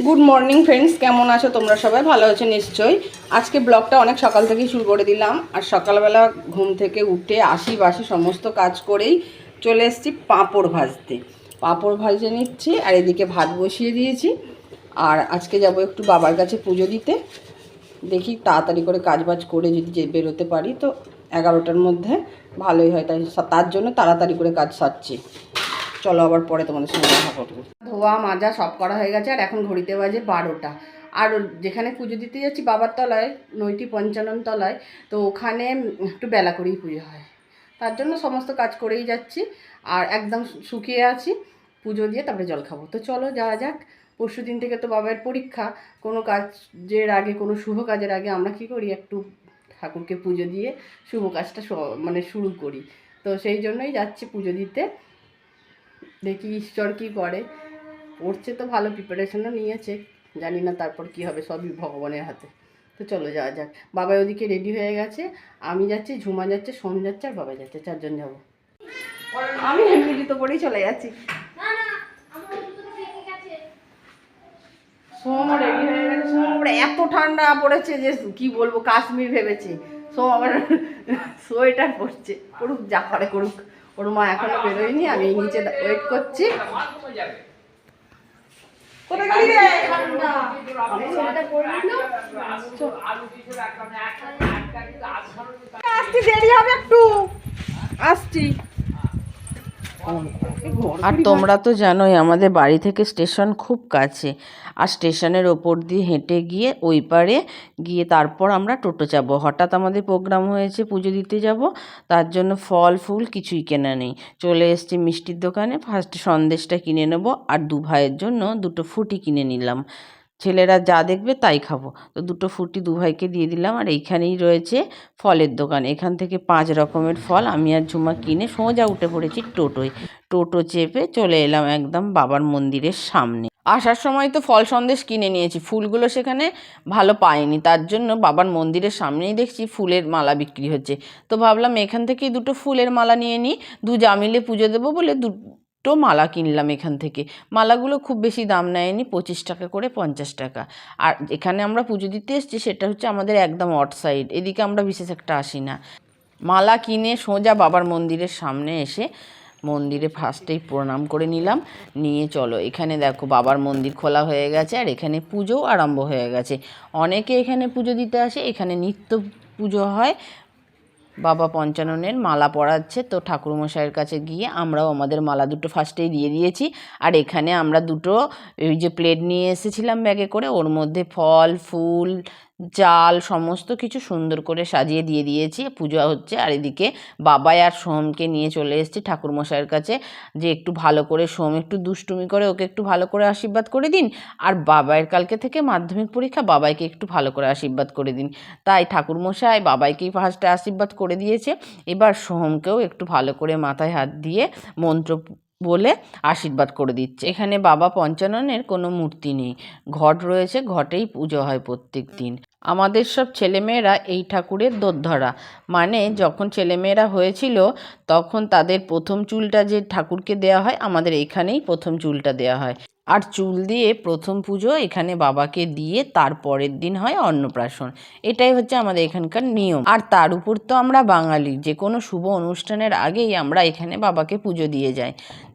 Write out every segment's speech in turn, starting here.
Good morning friends, কেমন আছো তোমরা? সবাই ভালো আছো নিশ্চয়ই। আজকে ব্লগটা অনেক সকাল থেকেই শুরু করে দিলাম। আর সকালবেলা ঘুম থেকে উঠে বাসি সমস্ত কাজ করেই চলে এসেছি পাঁপড় ভাজতে। পাঁপড় ভাজে নিচ্ছি আর এদিকে ভাত বসিয়ে দিয়েছি। আর আজকে যাব একটু বাবার কাছে পুজো দিতে। দেখি তাড়াতাড়ি করে কাজবাজ করে যদি বেরোতে পারি তো 11টার মধ্যে ভালোই হয়। তার জন্য তাড়াতাড়ি করে কাজ সারছি। চলো আবার পরে তোমাদের সঙ্গে দেখা করবো। ধোয়া মাজা সব করা হয়ে গেছে আর এখন ঘড়িতে বাজে 12টা। আর যেখানে পুজো দিতে যাচ্ছি বাবার তলায়, নৈটি পঞ্চানন তলায়, তো ওখানে একটু বেলা করেই পুজো হয়। তার জন্য সমস্ত কাজ করেই যাচ্ছি আর একদম শুকিয়ে আছি। পুজো দিয়ে তারপরে জল খাবো। তো চলো যাওয়া যাক। পরশু দিন থেকে তো বাবার পরীক্ষা। কোনো কাজের আগে, কোনো শুভ কাজের আগে আমরা কি করি, একটু ঠাকুরকে পুজো দিয়ে শুভ কাজটা শুরু করি। তো সেই জন্যই যাচ্ছি পুজো দিতে। দেখি ঈশ্বর কি করে। পড়ছে তো ভালো, প্রিপারেশনও নিয়েছে, জানি না তারপর কি হবে, সবই ভগবানের হাতে। তো চলো যাওয়া যাক। বাবা ওদিকে রেডি হয়ে গেছে, আমি যাচ্ছি, ঝুমা যাচ্ছে, সোম যাচ্ছে আর বাবা যাচ্ছে, 4 জন যাবো। আমি এমনি জুতো পরেই চলে যাচ্ছি। সোম রেডি হয়ে গেছে। সোম এত ঠান্ডা পড়েছে যে কি বলবো, কাশ্মীর ভেবেছি। সোম আবার সোয়েটার পরছে, করুক যা করে করুক। ওর মা এখনো বেরোয়নি, আমি নিচে ওয়েট করছি। আসছি, দেরি হবে একটু, আসছি। আর তোমরা তো জানোই আমাদের বাড়ি থেকে স্টেশন খুব কাছে। আর স্টেশনের ওপর দিয়ে হেঁটে গিয়ে ওই পারে গিয়ে তারপর আমরা টোটো যাবো। হঠাৎ আমাদের প্রোগ্রাম হয়েছে পুজো দিতে যাব, তার জন্য ফল ফুল কিছুই কেনা নেই। চলে এসেছি মিষ্টির দোকানে, ফার্স্ট সন্দেশটা কিনে নেব আর 2 ভাইয়ের জন্য 2টো ফুটি কিনে নিলাম। ছেলেরা যা দেখবে তাই খাবো, তো 2টো ফুটি 2 ভাইকে দিয়ে দিলাম। আর এইখানেই রয়েছে ফলের দোকান, এখান থেকে 5 রকমের ফল আমি আর ঝুমা কিনে সোজা উঠে পড়েছি টোটোয়। টোটো চেপে চলে এলাম একদম বাবার মন্দিরের সামনে। আসার সময় তো ফল সন্দেশ কিনে নিয়েছি, ফুলগুলো সেখানে ভালো পাইনি, তার জন্য বাবার মন্দিরের সামনেই দেখছি ফুলের মালা বিক্রি হচ্ছে। তো ভাবলাম এখান থেকেই 2টো ফুলের মালা নিয়ে নিই, 2 যা মিলে পুজো দেবো বলে 2টো মালা কিনলাম এখান থেকে। মালাগুলো খুব বেশি দাম নেয়নি, 25 টাকা করে, 50 টাকা। আর এখানে আমরা পুজো দিতে এসেছি সেটা হচ্ছে আমাদের একদম অট সাইড, এদিকে আমরা বিশেষ একটা আসি না। মালা কিনে সোজা বাবার মন্দিরের সামনে এসে মন্দিরে ফার্স্টেই প্রণাম করে নিলাম। নিয়ে চলো, এখানে দেখো বাবার মন্দির খোলা হয়ে গেছে আর এখানে পুজোও আরম্ভ হয়ে গেছে। অনেকে এখানে পুজো দিতে আসে, এখানে নিত্য পুজো হয়। বাবা পঞ্চাননের মালা পরাচ্ছে, তো ঠাকুরমশাইয়ের কাছে গিয়ে আমরাও আমাদের মালা 2টো ফার্স্টেই দিয়ে দিয়েছি। আর এখানে আমরা 2টো ওই যে প্লেট নিয়ে এসেছিলাম ব্যাগে করে, ওর মধ্যে ফল ফুল চাল সমস্ত কিছু সুন্দর করে সাজিয়ে দিয়ে দিয়েছি। পুজো হচ্ছে আর এদিকে বাবাই আর সোমকে নিয়ে চলে এসেছি ঠাকুরমশাইয়ের কাছে, যে একটু ভালো করে, সোম একটু দুষ্টুমি করে, ওকে একটু ভালো করে আশীর্বাদ করে দিন। আর বাবাইয়ের কালকে থেকে মাধ্যমিক পরীক্ষা, বাবাইকে একটু ভালো করে আশীর্বাদ করে দিন। তাই ঠাকুরমশাই বাবাইকেই ফার্স্টে আশীর্বাদ করে দিয়েছে, এবার সোহমকেও একটু ভালো করে মাথায় হাত দিয়ে মন্ত্র বলে আশীর্বাদ করে দিচ্ছে। এখানে বাবা পঞ্চাননের কোনো মূর্তি নেই, ঘট রয়েছে, ঘটেই পুজো হয় প্রত্যেক দিন। আমাদের সব ছেলেমেয়েরা এই ঠাকুরের দোরধরা, মানে যখন ছেলেমেয়েরা হয়েছিল তখন তাদের প্রথম চুলটা যে ঠাকুরকে দেওয়া হয়, আমাদের এখানেই প্রথম চুলটা দেওয়া হয়। আর চুল দিয়ে প্রথম পুজো এখানে বাবাকে দিয়ে তারপরের দিন হয় অন্নপ্রাশন। এটাই হচ্ছে আমাদের এখানকার নিয়ম। আর তার উপর তো আমরা বাঙালি, যে কোনো শুভ অনুষ্ঠানের আগেই আমরা এখানে বাবাকে পুজো দিয়ে যাই।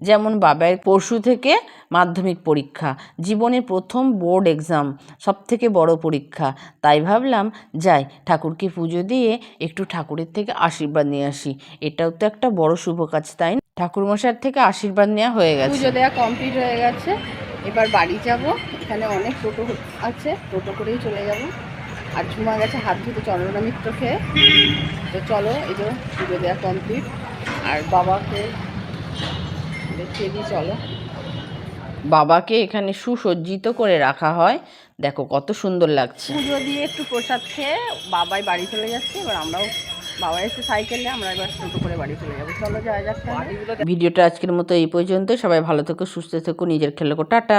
যেমন বাবার পরশু থেকে মাধ্যমিক পরীক্ষা, জীবনের প্রথম বোর্ড এক্সাম, সবথেকে বড় পরীক্ষা। তাই ভাবলাম যাই ঠাকুরকে পুজো দিয়ে একটু ঠাকুরের থেকে আশীর্বাদ নিয়ে আসি, এটাও তো একটা বড় শুভ কাজ, তাই না? ঠাকুরমশাইয়ের থেকে আশীর্বাদ নেওয়া হয়ে গেছে, পুজো দেওয়া কমপ্লিট হয়ে গেছে। এবার বাড়ি যাব, এখানে অনেক টোটো আছে, টোটো করেই চলে যাব। আর ঝুমা গেছে হাত ধুতে চন্দ্রমিত্র খেয়ে। তো চলো, এই যে পুজো দেওয়া কমপ্লিট। আর বাবাকে দেখিয়ে দিই, চলো। বাবাকে এখানে সুসজ্জিত করে রাখা হয়, দেখো কত সুন্দর লাগছে। পুজো দিয়ে একটু প্রসাদ খেয়ে বাবাই বাড়ি চলে যাচ্ছে। এবার আমরাও, বাবা এসে সাইকেলে, আমরা এবার টোটো করে বাড়ি চলে যাবো। চলো যাওয়া যাক। ভিডিওটা আজকের মতো এই পর্যন্ত। সবাই ভালো থেকো, সুস্থ থেকো, নিজের খেয়াল রাখো, টাটা।